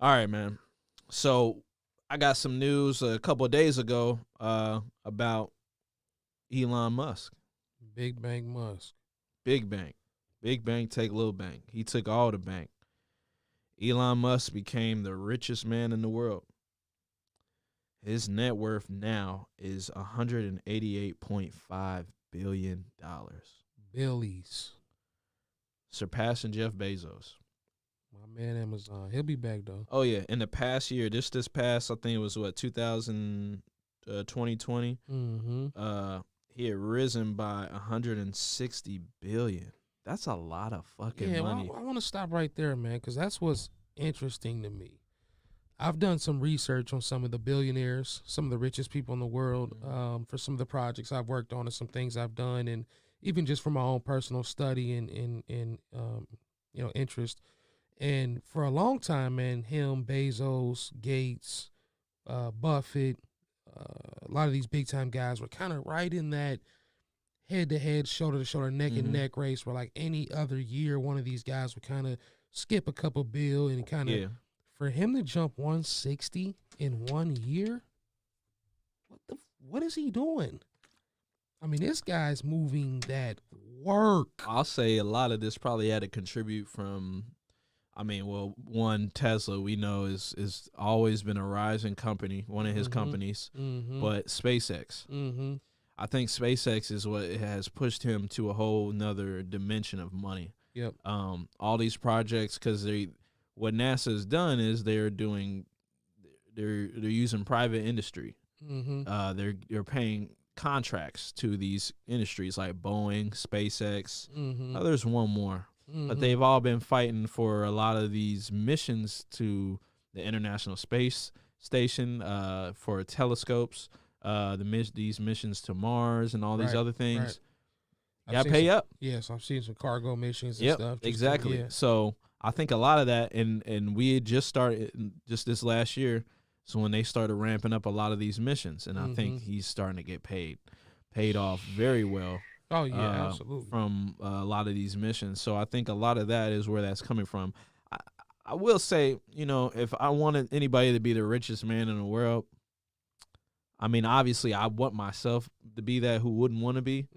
All right, man. So I got some news a couple of days ago about Elon Musk. Big Bang Musk. Big bank. Big bank take little bank. He took all the bank. Elon Musk became the richest man in the world. His net worth now is $188.5 billion, Billy's. surpassing Jeff Bezos. My man Amazon. He'll be back though. Oh yeah, in the past year, this past I think it was what 2020. Mm-hmm. He had risen by 160 billion. That's a lot of fucking Yeah, money. I want to stop right there, man, because that's what's interesting to me. I've done some research on some of the billionaires, some of the richest people in the world, for some of the projects I've worked on and some things I've done, and even just for my own personal study and interest. And for a long time, man, him, Bezos, Gates, Buffett, a lot of these big time guys were kind of right in that head to head, shoulder to shoulder, neck and Mhm. neck race where like any other year, one of these guys would kind of skip a couple bill and kind of Yeah. for him to jump 160 in 1 year. What is he doing? I mean, this guy's moving that work. I'll say a lot of this probably had to contribute from one Tesla we know is always been a rising company, one of his companies, Mm-hmm. but SpaceX. Mm-hmm. I think SpaceX is what has pushed him to a whole nother dimension of money. Yep. All these projects, because what NASA's done is they're using private industry. Mm-hmm. They're paying contracts to these industries like Boeing, SpaceX. Mm-hmm. There's one more, but Mm-hmm. they've all been fighting for a lot of these missions to the International Space Station, for telescopes, these missions to Mars and all these Right, other things. right. You gotta pay up. Yes, I've seen some cargo missions and Yep, stuff. exactly. Yeah. So I think a lot of that, and we had just started just this last year. So when they started ramping up a lot of these missions, and I think he's starting to get paid off very well. Oh yeah, absolutely. From a lot of these missions. So I think a lot of that is where that's coming from. I, I will say, if I wanted anybody to be the richest man in the world, I mean, obviously, I want myself to be that. Who wouldn't want to be?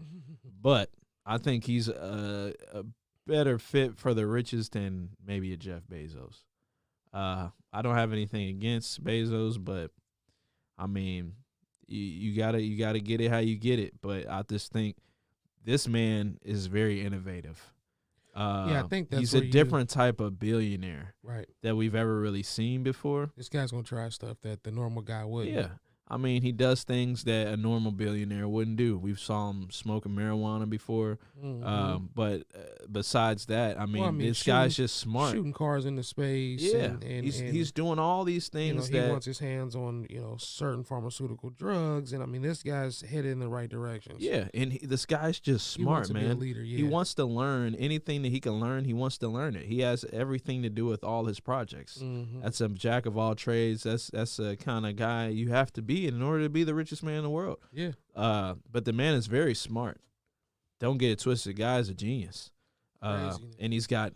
But I think he's a better fit for the richest than maybe a Jeff Bezos. I don't have anything against Bezos, but I mean, you gotta get it how you get it. But I just think this man is very innovative. Yeah, I think that's he's where a different type of billionaire right. that we've ever really seen before. This guy's gonna try stuff that the normal guy wouldn't. Yeah. I mean, he does things that a normal billionaire wouldn't do. We've saw him smoking marijuana before, but besides that, I mean, this guy's just smart. Shooting cars into space. Yeah, and he's doing all these things he that wants his hands on certain pharmaceutical drugs, and I mean this guy's headed in the right direction. Yeah, and this guy's just He wants smart, to be a man. leader, yeah. He wants to learn anything that he can learn. He wants to learn it. He has everything to do with all his projects. That's a jack of all trades. That's a kind of guy you have to be in order to be the richest man in the world. Yeah. But the man is very smart. Don't get it twisted. The guy's a genius. And he's got,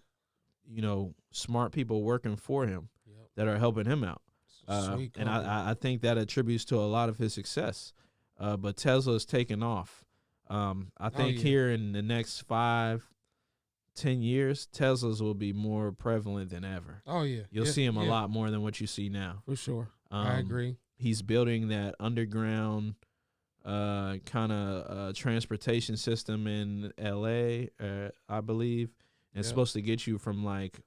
smart people working for him that are helping him out. And I think that attributes to a lot of his success. But Tesla's taken off. I think here in the next 5-10 years, Teslas will be more prevalent than ever. Oh yeah. You'll see them a lot more than what you see now. For sure. I agree. He's building that underground kind of transportation system in LA, I believe. And it's supposed to get you from like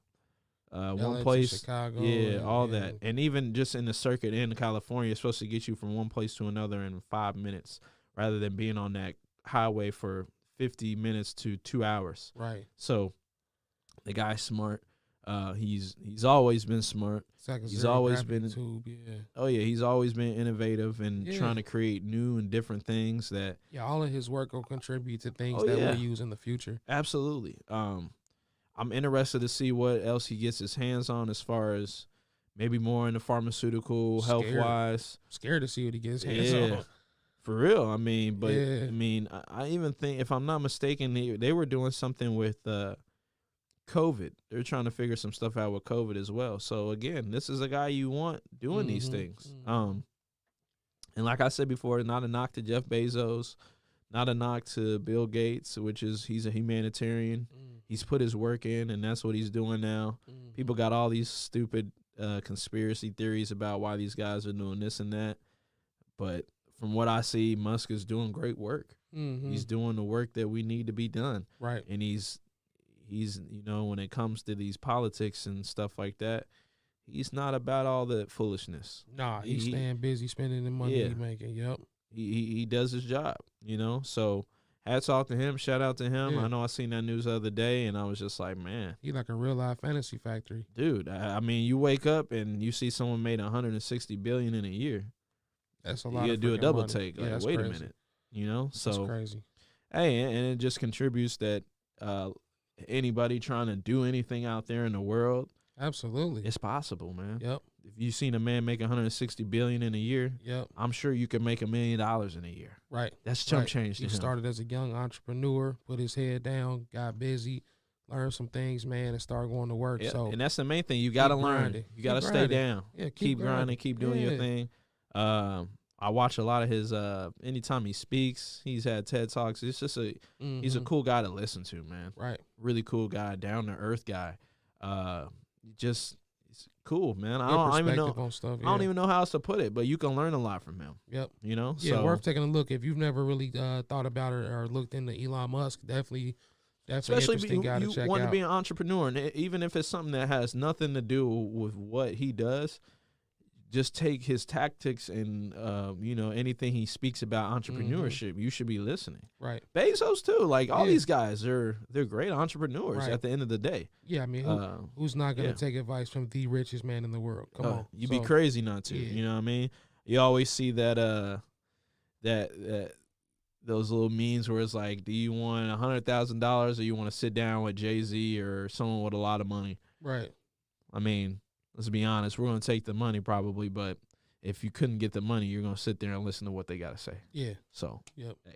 one place to Chicago, all that. And even just in the circuit in California, it's supposed to get you from one place to another in 5 minutes rather than being on that highway for 50 minutes to 2 hours. Right. So the guy's smart. He's always been smart. He's always been he's always been innovative and trying to create new and different things that all of his work will contribute to things that we'll use in the future. Absolutely. I'm interested to see what else he gets his hands on as far as maybe more in the pharmaceutical health wise. Scared to see what he gets his hands on. For real. I mean, but I mean, I even think if I'm not mistaken, they were doing something with COVID. They're trying to figure some stuff out with COVID as well. So again, this is a guy you want doing these things. And like I said before, not a knock to Jeff Bezos, not a knock to Bill Gates, which is he's a humanitarian. He's put his work in, and that's what he's doing now. People got all these stupid conspiracy theories about why these guys are doing this and that. But from what I see, Musk is doing great work. He's doing the work that we need to be done. Right. And he's when it comes to these politics and stuff like that, he's not about all the foolishness. Nah, he's staying busy spending the money he's making. Yep. He does his job, So hats off to him. Shout out to him. Yeah. I know I seen that news the other day, and I was just like, man. He like a real life fantasy factory. Dude, I mean, you wake up and you see someone made $160 billion in a year. That's a lot. You gotta do a double money. take. Yeah, Like, wait crazy. a minute. So that's crazy. Hey, and it just contributes that anybody trying to do anything out there in the world, Absolutely. it's possible, man. Yep. If you seen a man make $160 billion in a year, Yep. I'm sure you can make $1 million in a year. Right. That's chump change to He him. started as a young entrepreneur, put his head down, got busy, learned some things, man, and started going to work. Yeah, So and that's the main thing. You got to learn. grinding. You got to Keep stay grinding. down. Yeah, keep grinding. Keep doing your Yeah. thing. I watch a lot of his. Anytime he speaks, he's had TED Talks. It's just he's a cool guy to listen to, man. Right. Really cool guy, down to earth guy. Just it's cool, man. I Good don't even perspective know. on stuff. I don't even know how else to put it, but you can learn a lot from him. Yep. Yeah, So, worth taking a look. If you've never really thought about it or looked into Elon Musk, definitely especially interesting guy to you check want out. to be an entrepreneur, and even if it's something that has nothing to do with what he does, just take his tactics and anything he speaks about entrepreneurship. You should be listening. Right. Bezos too. Like all these guys, they're great entrepreneurs. Right. At the end of the day, Yeah, I mean, who's not going to take advice from the richest man in the world? Come on, you'd be crazy not to. Yeah. You know what I mean? You always see that those little memes where it's like, do you want $100,000 or you want to sit down with Jay-Z or someone with a lot of money? Right. I mean, let's be honest. We're going to take the money probably, but if you couldn't get the money, you're going to sit there and listen to what they got to say. Yeah. So, Yep. hey,